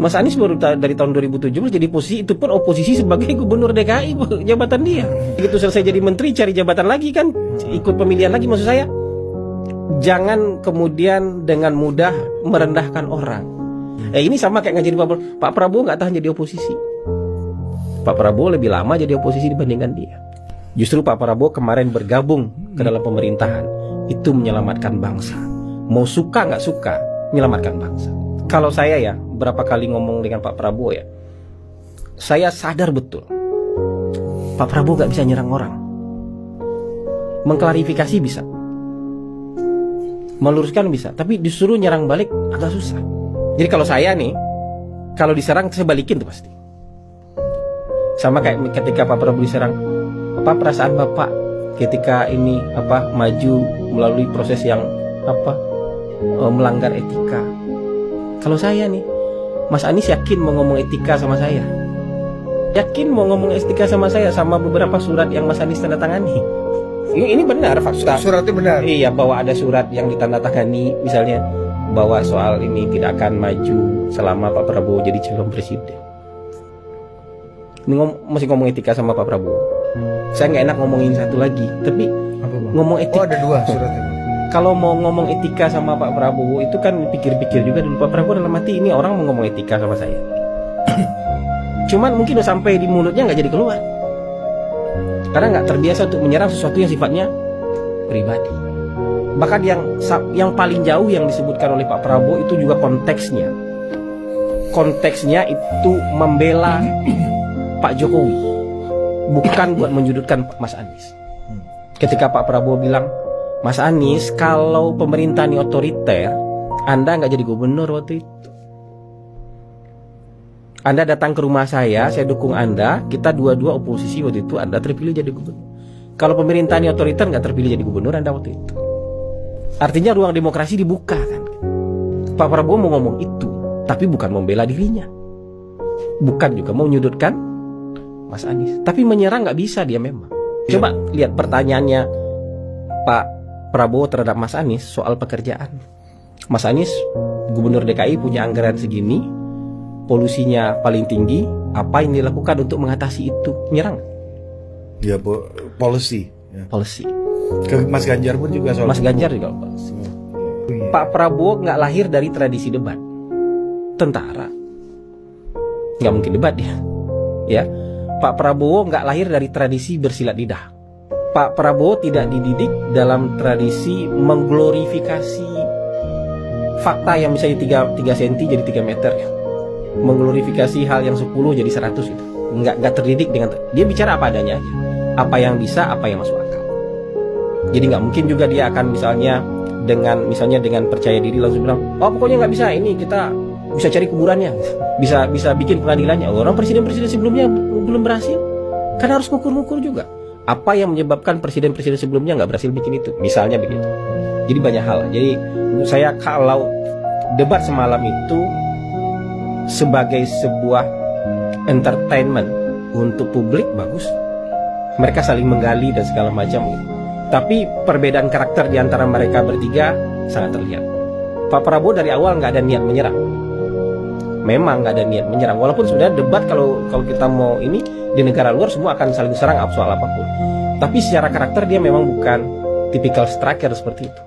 Mas Anies baru dari tahun 2017 jadi posisi, itu pun oposisi sebagai gubernur DKI jabatan dia. Begitu selesai jadi menteri cari jabatan lagi kan, ikut pemilihan lagi. Maksud saya, jangan kemudian dengan mudah merendahkan orang. Ini sama kayak ngajarin Pak Prabowo nggak tahan jadi oposisi. Pak Prabowo lebih lama jadi oposisi dibandingkan dia. Justru Pak Prabowo kemarin bergabung ke dalam pemerintahan, itu menyelamatkan bangsa. Mau suka nggak suka, menyelamatkan bangsa. Kalau saya ya, berapa kali ngomong dengan Pak Prabowo ya, saya sadar betul Pak Prabowo gak bisa nyerang orang. Mengklarifikasi bisa, meluruskan bisa, tapi disuruh nyerang balik agak susah. Jadi kalau saya nih, kalau diserang saya balikin tuh pasti. Sama kayak ketika Pak Prabowo diserang, apa perasaan Bapak ketika ini maju melalui proses yang melanggar etika. Kalau saya nih, Mas Anies yakin mau ngomong etika sama saya? Yakin mau ngomong etika sama saya, sama beberapa surat yang Mas Anies tanda tangani? Ini benar fakta. Suratnya benar. Iya, bahwa ada surat yang ditandatangani, misalnya bahwa soal ini tidak akan maju selama Pak Prabowo jadi calon presiden. Ini masih ngomong etika sama Pak Prabowo. Saya nggak enak ngomongin satu lagi, tapi ngomong etika. Oh, ada dua suratnya. Kalau mau ngomong etika sama Pak Prabowo itu kan pikir-pikir juga dulu. Pak Prabowo dalam hati, ini orang mau ngomong etika sama saya. Cuman mungkin udah sampai di mulutnya nggak jadi keluar, karena nggak terbiasa untuk menyerang sesuatu yang sifatnya pribadi. Bahkan yang paling jauh yang disebutkan oleh Pak Prabowo itu juga konteksnya. Konteksnya itu membela Pak Jokowi, bukan buat menyudutkan Mas Anies. Ketika Pak Prabowo bilang, Mas Anies, kalau pemerintah ini otoriter, Anda nggak jadi gubernur waktu itu. Anda datang ke rumah saya dukung Anda, kita dua-dua oposisi waktu itu, Anda terpilih jadi gubernur. Kalau pemerintah ini otoriter, nggak terpilih jadi gubernur Anda waktu itu. Artinya ruang demokrasi dibuka kan. Pak Prabowo mau ngomong itu, tapi bukan membela dirinya, bukan juga mau menyudutkan Mas Anies, tapi menyerang nggak bisa dia memang. Coba lihat pertanyaannya Pak Prabowo terhadap Mas Anies soal pekerjaan. Mas Anies gubernur DKI punya anggaran segini, polusinya paling tinggi, apa yang dilakukan untuk mengatasi itu? Menyerang? Ya, policy. Ya. Policy. Ke Mas Ganjar pun juga soal. Mas Ganjar juga policy. Pak Prabowo nggak lahir dari tradisi debat. Tentara, nggak mungkin debat dia. Ya, Pak Prabowo nggak lahir dari tradisi bersilat lidah. Pak Prabowo tidak dididik dalam tradisi mengglorifikasi fakta yang misalnya 3 cm jadi 3 meter ya. Mengglorifikasi hal yang 10 jadi 100 gitu. Nggak terdidik dengan, dia bicara apa adanya aja. Apa yang bisa, apa yang masuk akal. Jadi nggak mungkin juga dia akan misalnya dengan percaya diri langsung bilang, oh pokoknya nggak bisa, ini kita bisa cari kuburannya, bisa bikin pengadilannya. Orang presiden-presiden sebelumnya belum berhasil, kan harus ngukur-ngukur juga. Apa yang menyebabkan presiden-presiden sebelumnya nggak berhasil bikin itu, misalnya begitu. Jadi banyak hal. Jadi menurut saya kalau debat semalam itu sebagai sebuah entertainment untuk publik bagus, mereka saling menggali dan segala macam gitu. Tapi perbedaan karakter di antara mereka bertiga sangat terlihat. Pak Prabowo dari awal nggak ada niat menyerang, memang nggak ada niat menyerang. Walaupun sebenarnya debat kalau kita mau ini di negara luar semua akan saling serang soal apapun. Tapi secara karakter dia memang bukan tipikal striker seperti itu.